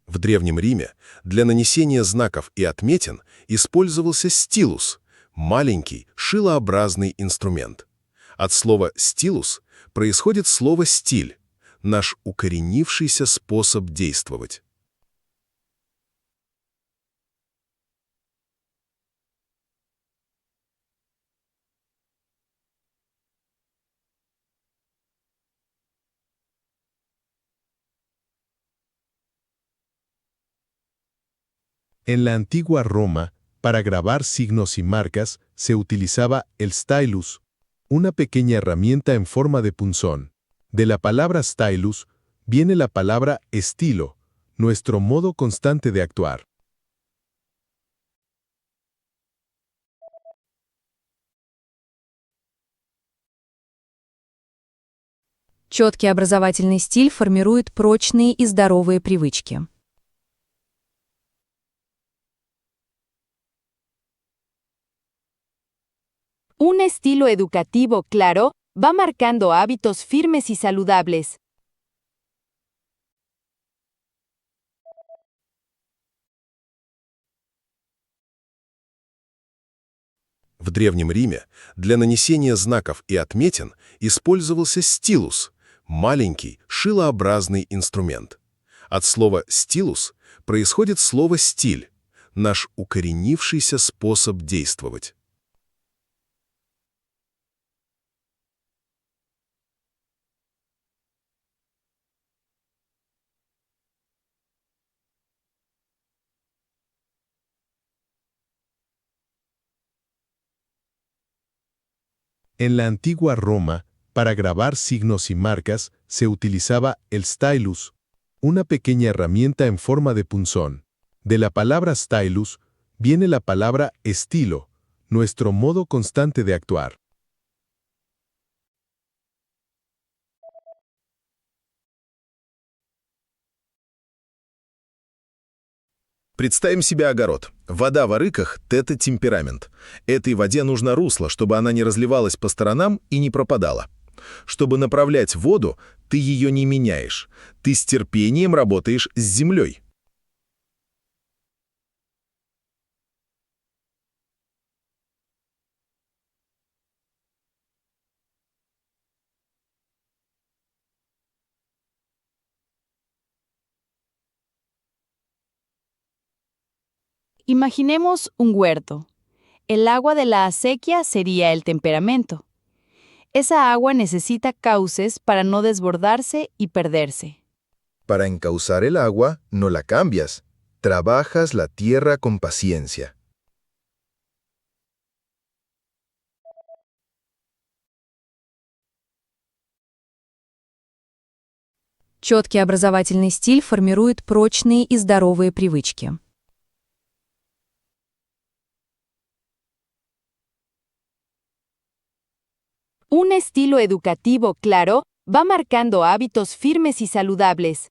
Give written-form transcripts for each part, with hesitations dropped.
В Древнем Риме для нанесения знаков и отметин использовался стилус– маленький, шилообразный инструмент. От слова «стилус» происходит слово «стиль», наш укоренившийся способ действовать. En la antigua Roma, para grabar signos y marcas, se utilizaba el stylus, una pequeña herramienta en forma de punzón. De la palabra stylus viene la palabra estilo, nuestro modo constante de actuar. Четкий образовательный стиль формирует прочные и здоровые привычки. Un estilo educativo claro va marcando hábitos firmes y saludables. В Древнем Риме для нанесения знаков и отметин использовался стилус– маленький, шилообразный инструмент. От слова «стилус» происходит слово «стиль», наш укоренившийся способ действовать. En la antigua Roma, para grabar signos y marcas, se utilizaba el stylus, una pequeña herramienta en forma de punzón. De la palabra stylus viene la palabra estilo, nuestro modo constante de actuar. Представим себе огород. Вода в арыках – это темперамент. Этой воде нужно русло, чтобы она не разливалась по сторонам и не пропадала. Чтобы направлять воду, ты ее не меняешь. Ты с терпением работаешь с землей. Imaginemos un huerto. El agua de la acequia sería el temperamento. Esa agua necesita cauces para no desbordarse y perderse. Para encauzar el agua, no la cambias. Trabajas la tierra con paciencia. Четкий образовательный стиль формирует прочные и здоровые привычки. Un estilo educativo claro va marcando hábitos firmes y saludables.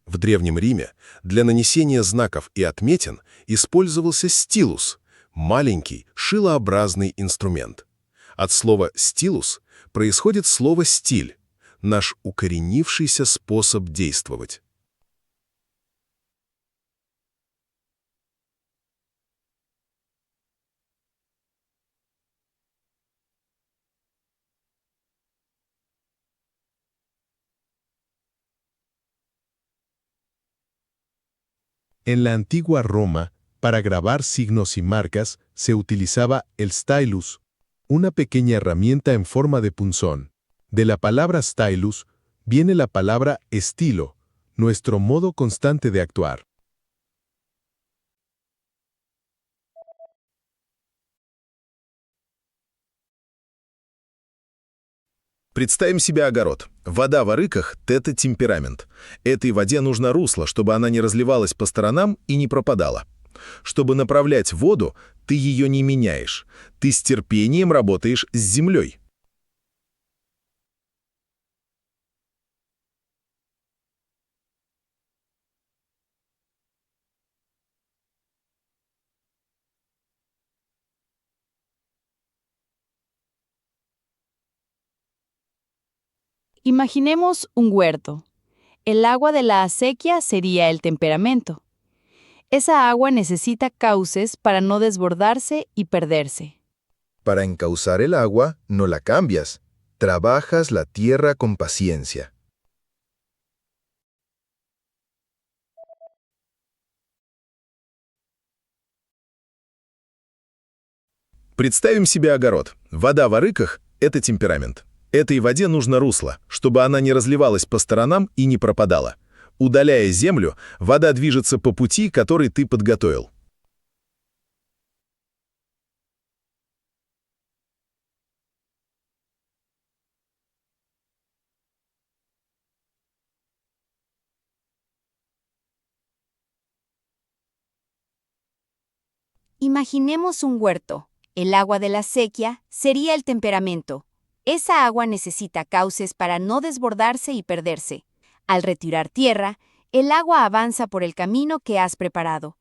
В Древнем Риме для нанесения знаков и отметин использовался стилус– маленький, шилообразный инструмент. От слова «стилус» происходит слово «стиль», наш укоренившийся способ действовать. En la antigua Roma, para grabar signos y marcas, se utilizaba el stylus, una pequeña herramienta en forma de punzón. De la palabra stylus viene la palabra estilo, nuestro modo constante de actuar. Представим себе огород. Вода в арыках – это темперамент. Этой воде нужно русло, чтобы она не разливалась по сторонам и не пропадала. Чтобы направлять воду, ты ее не меняешь. Ты с терпением работаешь с землей. Imaginemos un huerto. El agua de la acequia sería el temperamento. Esa agua necesita cauces para no desbordarse y perderse. Para encauzar el agua, no la cambias. Trabajas la tierra con paciencia. Представим себе огород. Вода в арыках– это темперамент. Этой воде нужно русло, чтобы она не разливалась по сторонам и не пропадала. Удаляя землю, вода движется по пути, который ты подготовил. Imaginemos un huerto. El agua de la sequía sería el temperamento. Esa agua necesita cauces para no desbordarse y perderse. Al retirar tierra, el agua avanza por el camino que has preparado.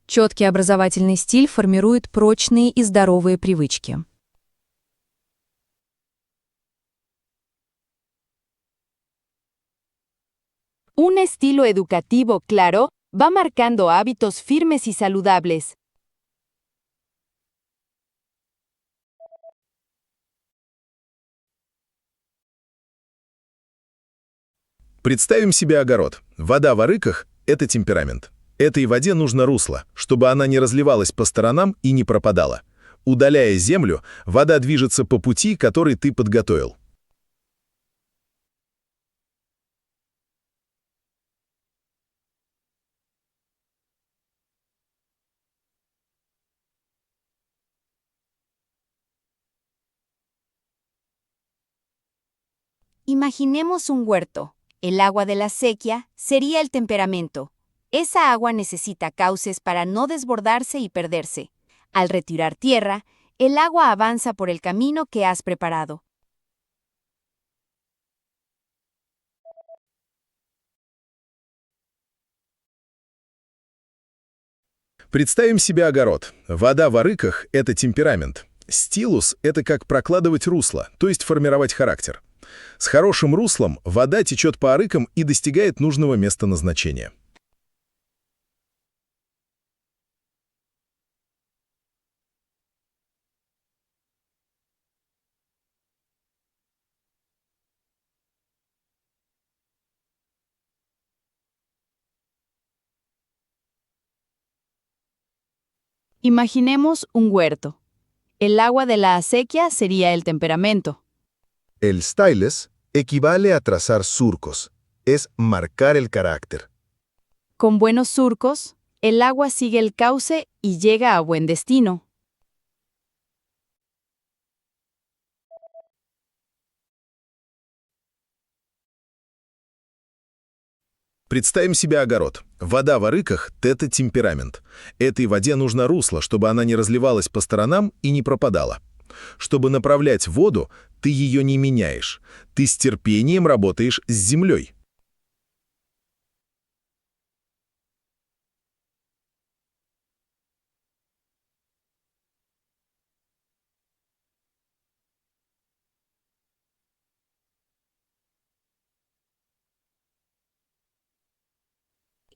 Четкий образовательный стиль формирует прочные и здоровые привычки. Un estilo educativo claro va marcando hábitos firmes y saludables. Представим себе огород. Вода в арыках– это темперамент. Этой воде нужно русло, чтобы она не разливалась по сторонам и не пропадала. Удаляя землю, вода движется по пути, который ты подготовил. Imaginemos un huerto. El agua de la sequía sería el temperamento. Esa agua necesita cauces para no desbordarse y perderse. Al retirar tierra, el agua avanza por el camino que has preparado. Представим себе огород. Вода в арыках– это темперамент. Стилус– это как прокладывать русло, то есть формировать характер. С хорошим руслом вода течет по арыкам и достигает нужного места назначения. Imaginemos un huerto. El agua de la acequia sería el temperamento. El stylus equivale a trazar surcos. Es marcar el carácter. Con buenos surcos, el agua sigue el cauce y llega a buen destino. Представим себе огород. Вода в арыках– это темперамент. Этой воде нужно русло, чтобы она не разливалась по сторонам и не пропадала. Чтобы направлять воду, ты ее не меняешь. Ты с терпением работаешь с землей.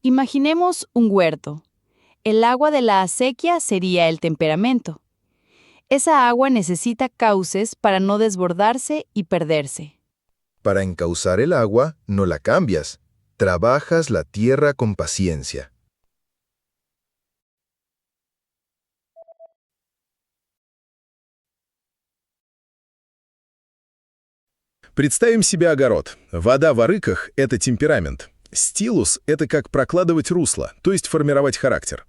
Imaginemos un huerto. El agua de la acequia sería el temperamento. Esa agua necesita cauces para no desbordarse y perderse. Para encauzar el agua, no la cambias. Trabajas la tierra con paciencia. Представим себе огород. Вода в арыках– это темперамент. Стилус– это как прокладывать русло, то есть формировать характер.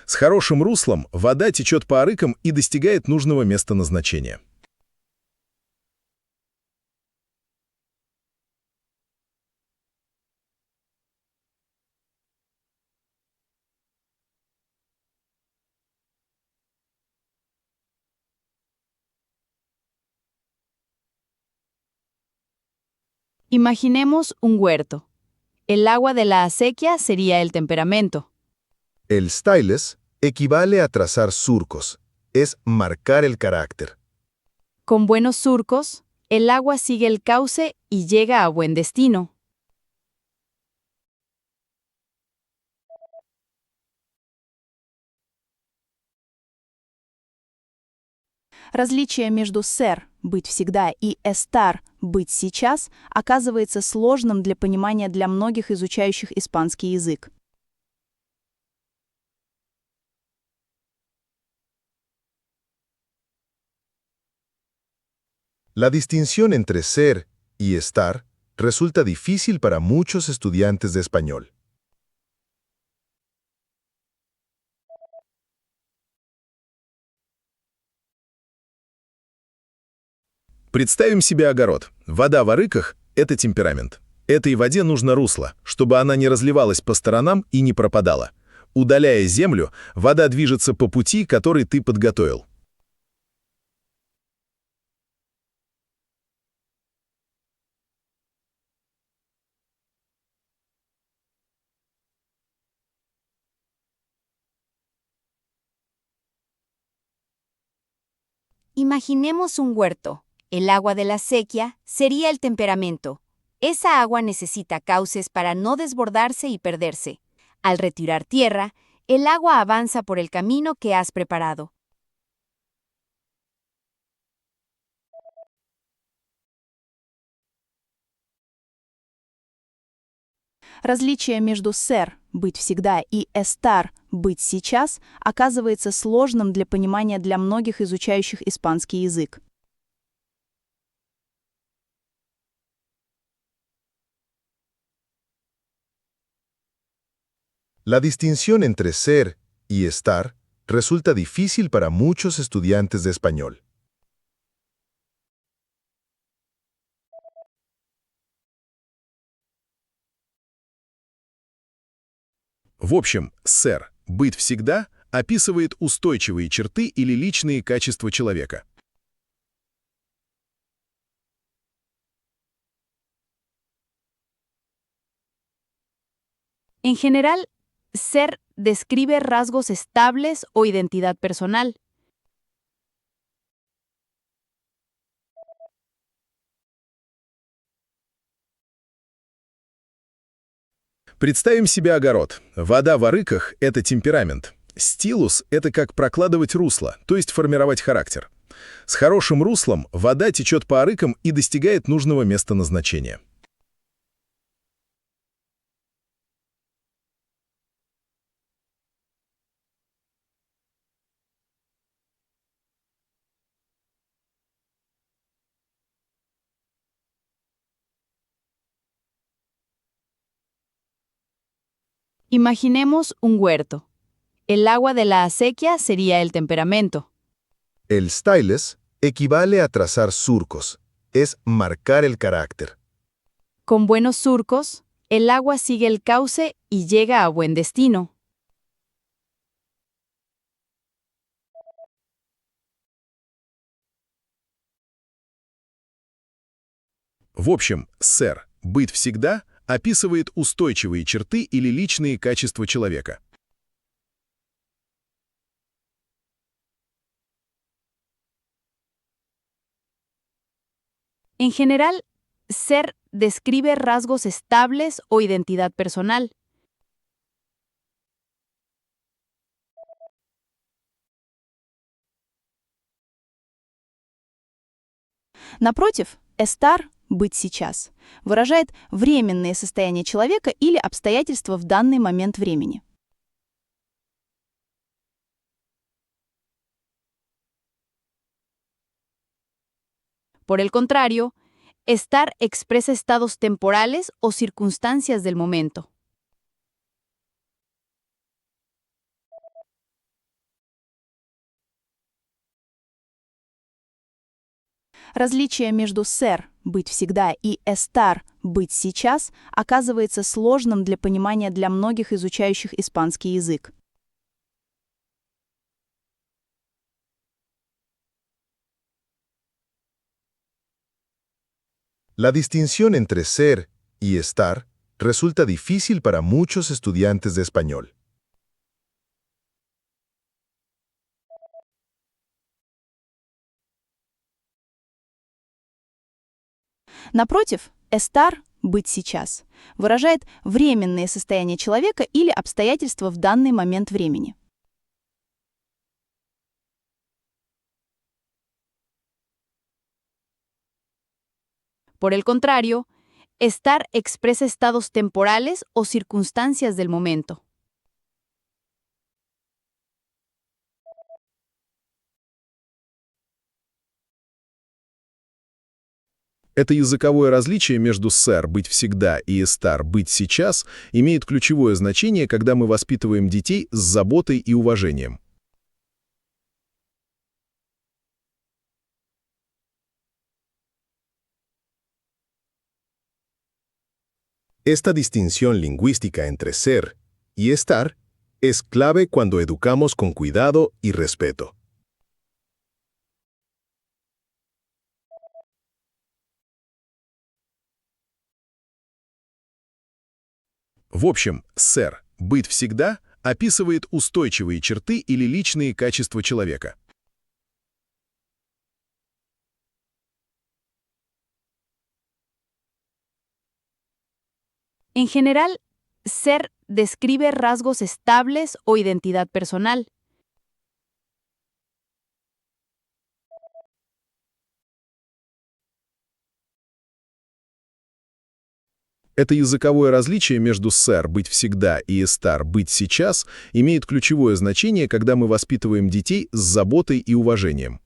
С хорошим руслом вода течет по арыкам и достигает нужного места назначения. Imaginemos un huerto. El agua de la acequia sería el temperamento. El stylus equivale a trazar surcos, es marcar el carácter. Con buenos surcos, el agua sigue el cauce y llega a buen destino. Различие между «ser» — быть всегда и «estar» — быть сейчас оказывается сложным для понимания для многих изучающих испанский язык. La distinción entre ser y estar resulta difícil para muchos estudiantes de español. Представим себе огород. Вода в арыках – это темперамент. Этой воде нужно русло, чтобы она не разливалась по сторонам и не пропадала. Удаляя землю, вода движется по пути, который ты подготовил. Imaginemos un huerto. El agua de la acequia sería el temperamento. Esa agua necesita cauces para no desbordarse y perderse. Al retirar tierra, el agua avanza por el camino que has preparado. Различие между «ser» — быть всегда и «estar» — быть сейчас оказывается сложным для понимания для многих изучающих испанский язык. La distinción entre ser y estar resulta difícil para muchos estudiantes de español. В общем, «ser» – «быть всегда» описывает устойчивые черты или личные качества человека. En general, ser describe rasgos estables o identidad personal. Представим себе огород. Вода в арыках – это темперамент. Стилус – это как прокладывать русло, то есть формировать характер. С хорошим руслом вода течет по арыкам и достигает нужного места назначения. Imaginemos un huerto. El agua de la acequia sería el temperamento. El stylus equivale a trazar surcos, es marcar el carácter. Con buenos surcos, el agua sigue el cauce y llega a buen destino. В общем, «ser» – «быть всегда» описывает устойчивые черты или личные качества человека. En general, ser describe rasgos estables o identidad personal. Напротив, «estar» — «быть сейчас» выражает временное состояние человека или обстоятельства в данный момент времени. Por el contrario, estar expresa estados temporales o circunstancias del momento. Различие между «ser» — быть всегда и «estar» — быть сейчас оказывается сложным для понимания для многих изучающих испанский язык. La distinción entre ser y estar resulta difícil para muchos estudiantes de español. Напротив, estar – быть сейчас выражает временное состояние человека или обстоятельства в данный момент времени. Por el contrario, estar expresa estados temporales o circunstancias del momento. Это языковое различие между «ser» — «быть всегда» и «estar» — «быть сейчас» имеет ключевое значение, когда мы воспитываем детей с заботой и уважением. Esta distinción lingüística entre ser y estar es clave cuando educamos con cuidado y respeto. В общем, «ser» — «быть всегда» описывает устойчивые черты или личные качества человека. En general, ser describe rasgos estables o identidad personal. Это языковое различие между «ser» — «быть всегда» и «estar» — «быть сейчас» имеет ключевое значение, когда мы воспитываем детей с заботой и уважением.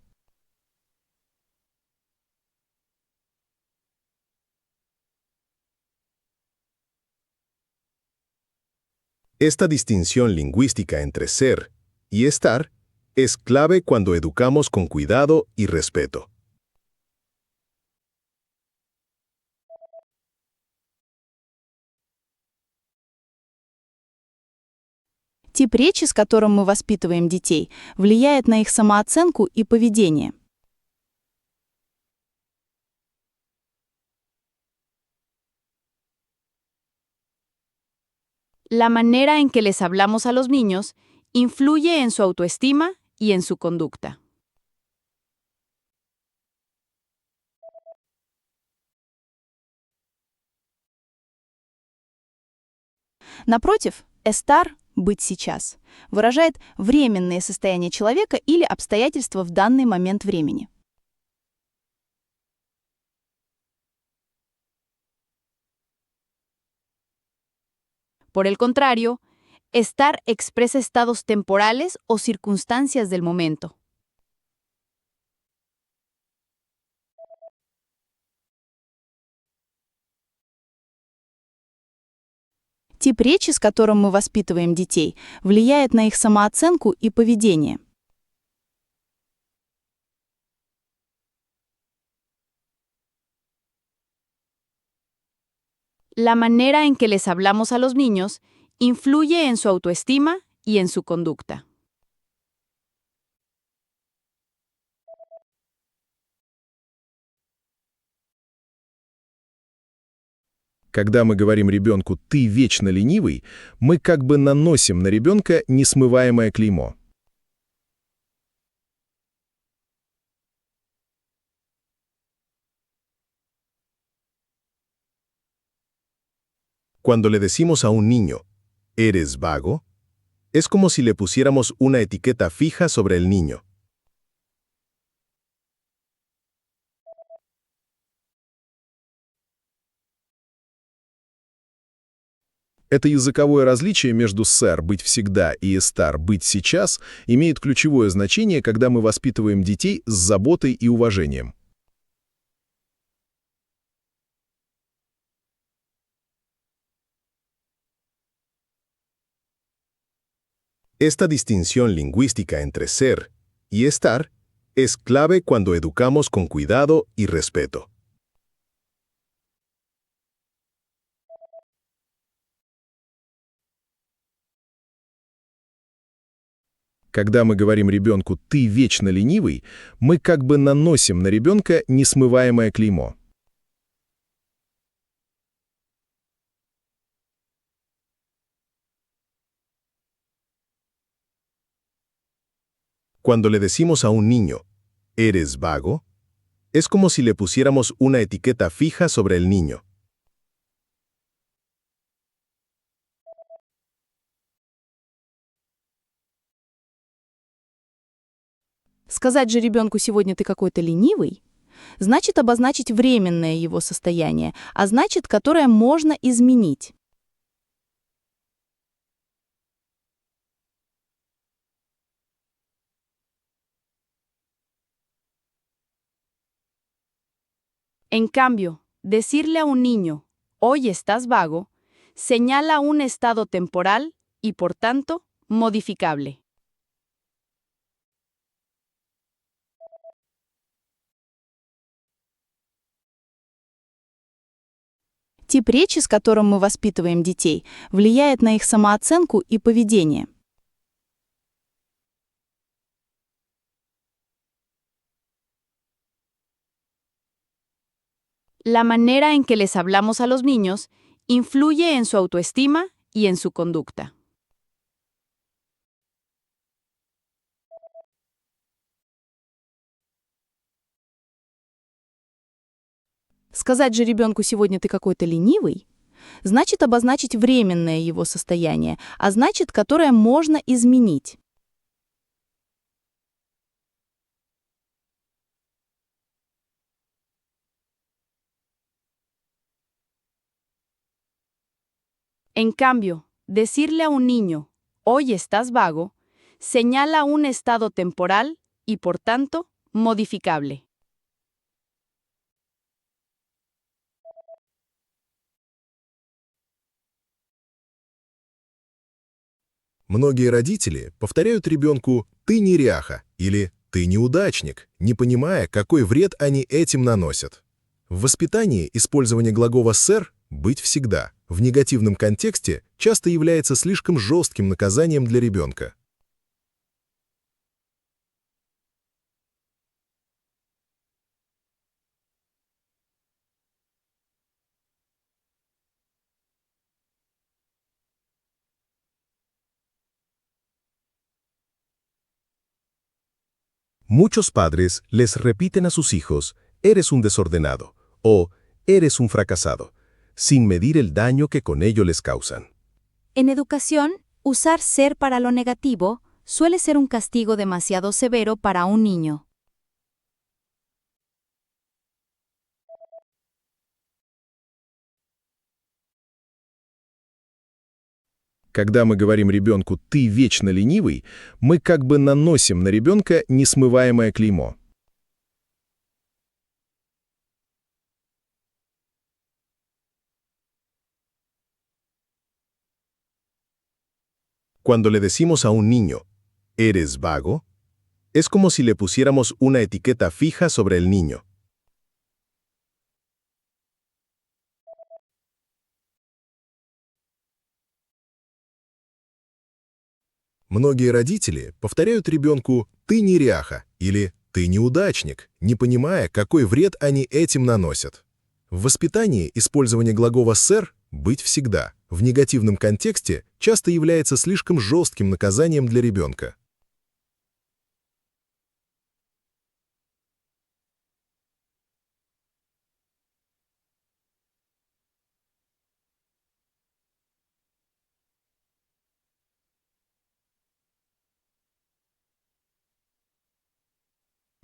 Esta distinción lingüística entre ser y estar es clave cuando educamos con cuidado y respeto. Тип речи, с которым мы воспитываем детей, влияет на их самооценку и поведение. La manera en que les hablamos a los niños influye en su autoestima y en su conducta. Напротив, estar – быть сейчас выражает временное состояние человека или обстоятельства в данный момент времени. Por el contrario, estar expresa estados temporales o circunstancias del momento. Тип речи, с которым мы воспитываем детей, влияет на их самооценку и поведение. La manera en que les hablamos a los niños influye en su autoestima y en su conducta. Когда мы говорим ребенку «ты вечно ленивый», мы как бы наносим на ребенка несмываемое клеймо. Cuando le decimos a un niño «eres vago», es como si le pusiéramos una etiqueta fija sobre el niño. Это языковое различие между «ser» — «быть всегда» и «estar» — «быть сейчас» имеет ключевое значение, когда мы воспитываем детей с заботой и уважением. Esta distinción lingüística entre ser y estar es clave cuando educamos con cuidado y respeto. Когда мы говорим ребенку «ты вечно ленивый», мы как бы наносим на ребенка несмываемое клеймо. Cuando le decimos a un niño «eres vago», Es como si le pusiéramos una etiqueta fija sobre el niño. Сказать же ребенку «сегодня ты какой-то ленивый» значит обозначить временное его состояние, а значит, которое можно изменить. En cambio, decirle a un niño, hoy estás vago, señala un estado temporal y, por tanto, modificable. Тип речи, с которым мы воспитываем детей, влияет на их самооценку и поведение. La manera en que les hablamos a los niños influye en su autoestima y en su conducta. Сказать же ребенку «сегодня ты какой-то ленивый» значит обозначить временное его состояние, а значит, которое можно изменить. En cambio, decirle a un niño, hoy estás vago, señala un estado temporal y, por tanto, modificable. Многие родители повторяют ребенку «ты неряха» или «ты неудачник», не понимая, какой вред они этим наносят. В воспитании использование глагола «сэр» «быть всегда» в негативном контексте часто является слишком жестким наказанием для ребенка. Muchos padres les repiten a sus hijos, eres un desordenado o eres un fracasado, sin medir el daño que con ello les causan. En educación, usar ser para lo negativo suele ser un castigo demasiado severo para un niño. Когда мы говорим ребенку «ты вечно ленивый», мы как бы наносим на ребенка несмываемое клеймо. Cuando le decimos a un niño, ¿eres vago?, es como si le pusiéramos una etiqueta fija sobre el niño. Многие родители повторяют ребенку «ты неряха» или «ты неудачник», не понимая, какой вред они этим наносят. В воспитании использование глагола «сэр» «быть всегда» в негативном контексте часто является слишком жестким наказанием для ребенка.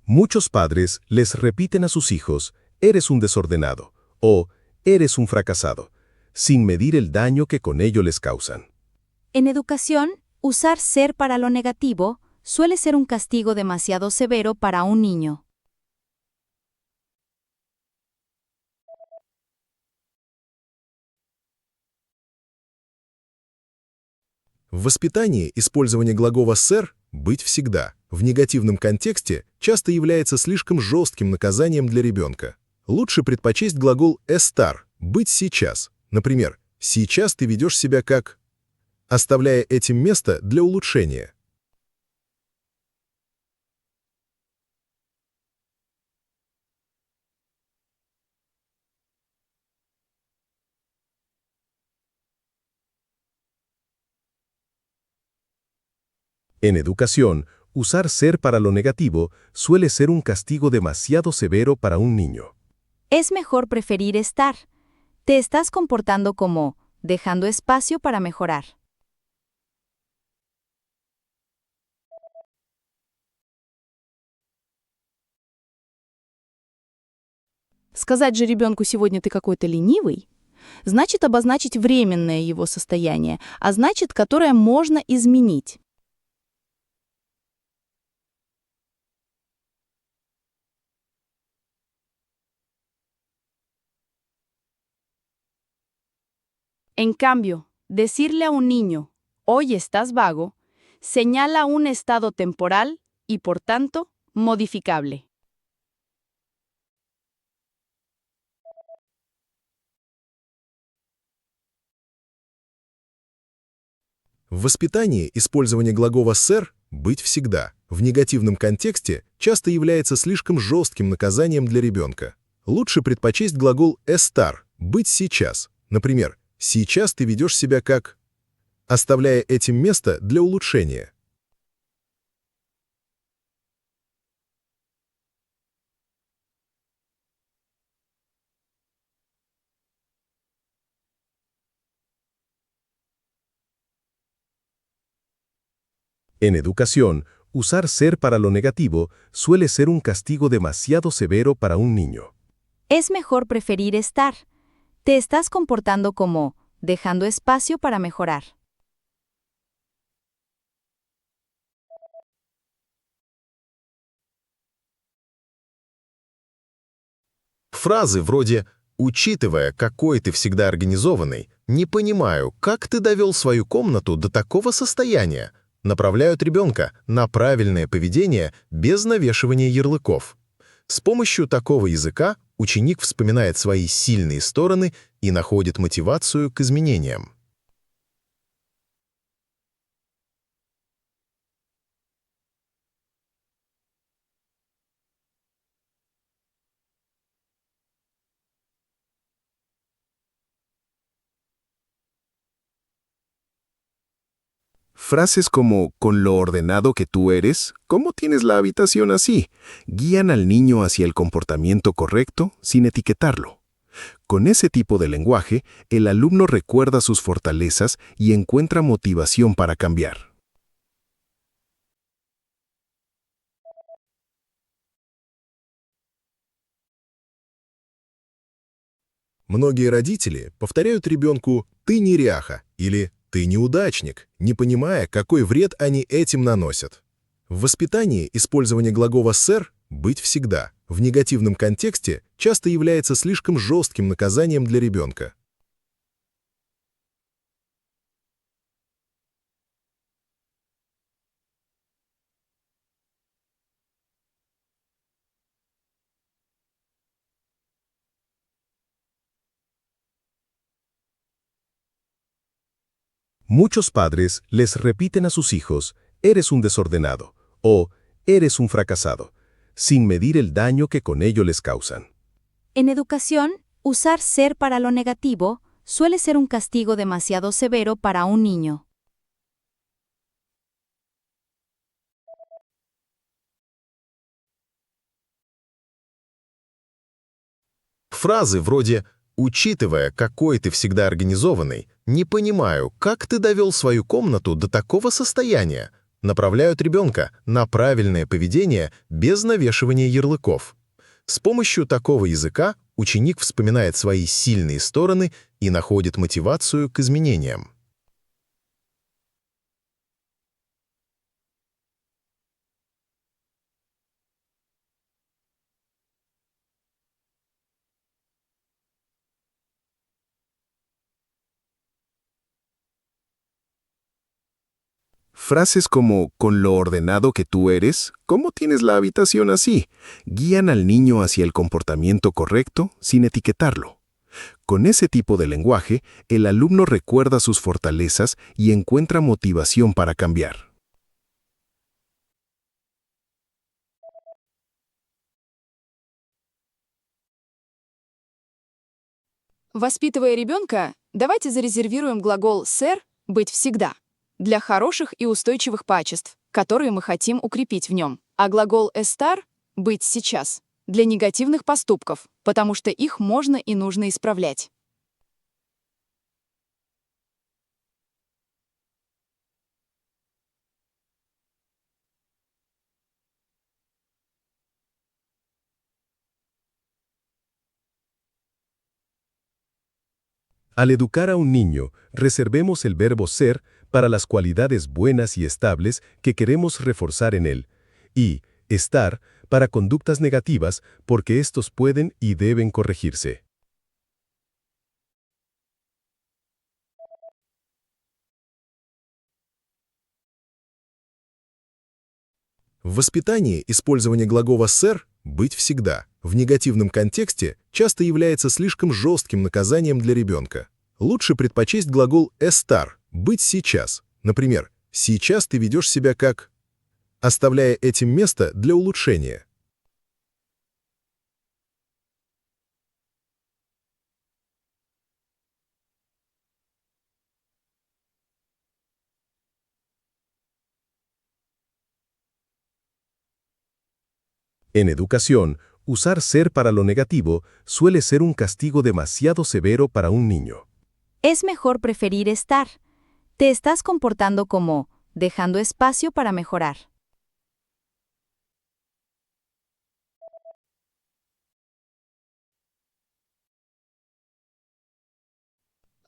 Muchos padres les repiten a sus hijos, eres un desordenado o eres un fracasado, sin medir el daño que con ello les causan. En educación, usar ser para lo negativo suele ser un castigo demasiado severo para un niño. В воспитании использование глагола «сэр» «быть всегда» в негативном контексте часто является слишком жестким наказанием для ребенка. Лучше предпочесть глагол «эстар» «быть сейчас». Например, «сейчас ты ведешь себя как…», оставляя этим место для улучшения. En educación, usar ser para lo negativo suele ser un castigo demasiado severo para un niño. Es mejor preferir estar. Te estás comportando como, dejando espacio para mejorar. Сказать же ребенку «сегодня ты какой-то ленивый» значит обозначить временное его состояние, а значит, которое можно изменить. En cambio, decirle a un niño, hoy estás vago, señala un estado temporal y, por tanto, modificable. В воспитании использование глагола «ser» «быть всегда» в негативном контексте часто является слишком жестким наказанием для ребенка. Лучше предпочесть глагол «estar» «быть сейчас». Например, «сейчас ты ведешь себя как…», оставляя этим место для улучшения. En educación, usar ser para lo negativo suele ser un castigo demasiado severo para un niño. Es mejor preferir estar. Te estás comportando como, dejando espacio para mejorar. Фразы вроде «учитывая, какой ты всегда организованный, не понимаю, как ты довел свою комнату до такого состояния», направляют ребенка на правильное поведение без навешивания ярлыков. С помощью такого языка ученик вспоминает свои сильные стороны и находит мотивацию к изменениям. Frases como «con lo ordenado que tú eres», «¿cómo tienes la habitación así?», guían al niño hacia el comportamiento correcto sin etiquetarlo. Con ese tipo de lenguaje, el alumno recuerda sus fortalezas y encuentra motivación para cambiar. Многие родители повторяют ребенку «ты неряха» или «ты неудачник», не понимая, какой вред они этим наносят. В воспитании использование глагола «ser» «быть всегда» в негативном контексте часто является слишком жестким наказанием для ребенка. Muchos padres les repiten a sus hijos, «eres un desordenado» o «eres un fracasado», sin medir el daño que con ello les causan. En educación, usar ser para lo negativo suele ser un castigo demasiado severo para un niño. Фразы вроде «учитывая, какой ты всегда организованный, не понимаю, как ты довел свою комнату до такого состояния», направляют ребенка на правильное поведение без навешивания ярлыков. С помощью такого языка ученик вспоминает свои сильные стороны и находит мотивацию к изменениям. Frases como «con lo ordenado que tú eres», «¿cómo tienes la habitación así?», guían al niño hacia el comportamiento correcto sin etiquetarlo. Con ese tipo de lenguaje, el alumno recuerda sus fortalezas y encuentra motivación para cambiar. Воспитывая ребенка, давайте зарезервируем глагол «ser» «быть всегда» для хороших и устойчивых качеств, которые мы хотим укрепить в нем. А глагол estar — быть сейчас для негативных поступков, потому что их можно и нужно исправлять. Al educar a un niño, reservemos el verbo ser para las cualidades buenas y estables que queremos reforzar en él, y estar para conductas negativas porque estos pueden y deben corregirse. В воспитании использование глагола «ser» «быть всегда» в негативном контексте часто является слишком жестким наказанием для ребенка. Лучше предпочесть глагол «estar» «быть сейчас». Например, «сейчас ты ведешь себя как…», оставляя этим место для улучшения. En educación, usar ser para lo negativo suele ser un castigo demasiado severo para un niño. Es mejor preferir estar. Te estás comportando como, dejando espacio para mejorar.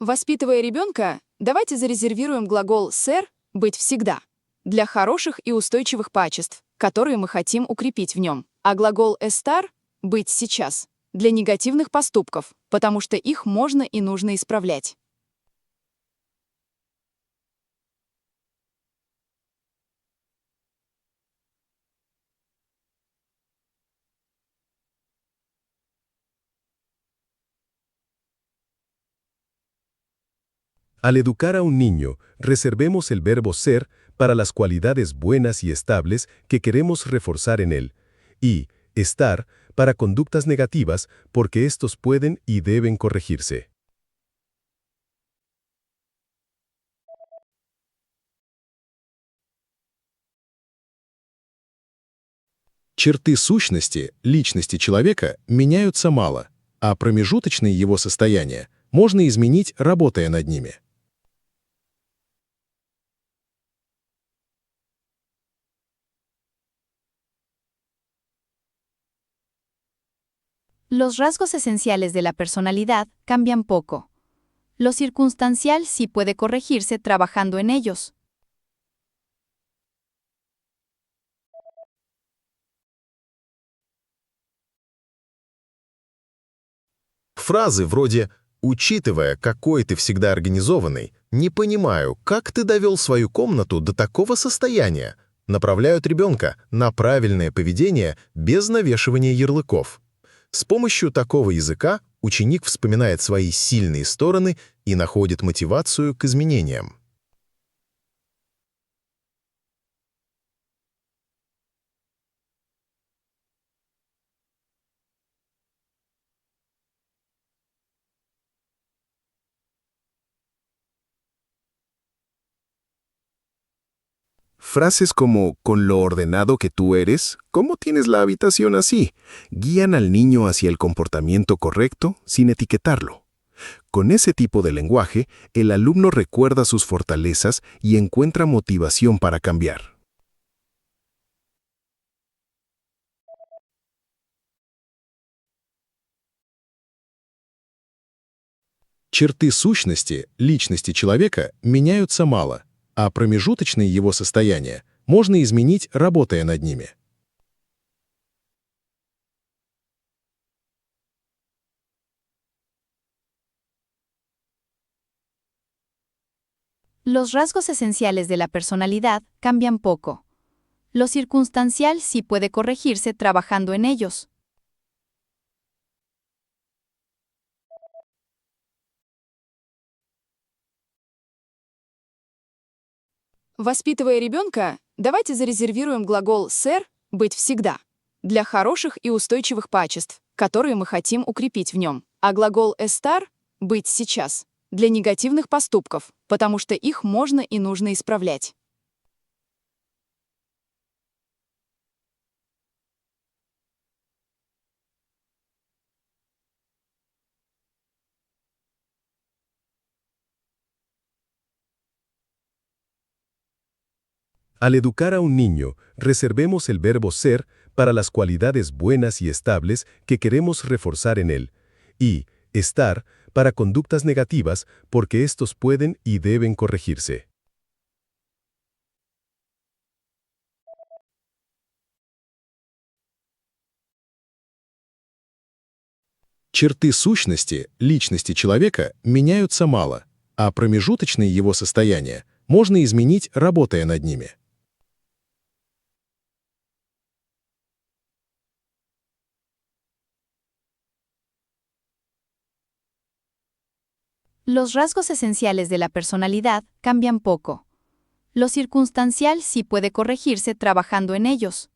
Воспитывая ребенка, давайте зарезервируем глагол ser — быть всегда для хороших и устойчивых качеств, которые мы хотим укрепить в нем. А глагол estar — быть сейчас для негативных поступков, потому что их можно и нужно исправлять. Al educar a un niño, reservemos el verbo ser para las cualidades buenas y estables que queremos reforzar en él, y estar para conductas negativas porque estos pueden y deben corregirse. Черты сущности, личности человека меняются мало, а промежуточные его состояния можно изменить, работая над ними. Los rasgos esenciales de la personalidad cambian poco. Lo circunstancial sí puede corregirse trabajando en ellos. Фразы вроде «учитывая, какой ты всегда организованный, не понимаю, как ты довел свою комнату до такого состояния», направляют ребенка на правильное поведение без навешивания ярлыков. С помощью такого языка ученик вспоминает свои сильные стороны и находит мотивацию к изменениям. Frases como «con lo ordenado que tú eres», «¿cómo tienes la habitación así?», guían al niño hacia el comportamiento correcto sin etiquetarlo. Con ese tipo de lenguaje, el alumno recuerda sus fortalezas y encuentra motivación para cambiar. Черты сущности, личности человека меняются мало, а промежуточные его состояния можно изменить, работая над ними. Los rasgos esenciales de la personalidad cambian poco. Lo circunstancial sí puede corregirse trabajando en ellos. Воспитывая ребенка, давайте зарезервируем глагол ser — быть всегда для хороших и устойчивых качеств, которые мы хотим укрепить в нем. А глагол estar — быть сейчас для негативных поступков, потому что их можно и нужно исправлять. Al educar a un niño, reservemos el verbo ser para las cualidades buenas y estables que queremos reforzar en él, y estar para conductas negativas porque estos pueden y deben corregirse. Черты сущности, личности человека меняются мало, а промежуточные его состояния можно изменить, работая над ними. Los rasgos esenciales de la personalidad cambian poco. Lo circunstancial sí puede corregirse trabajando en ellos.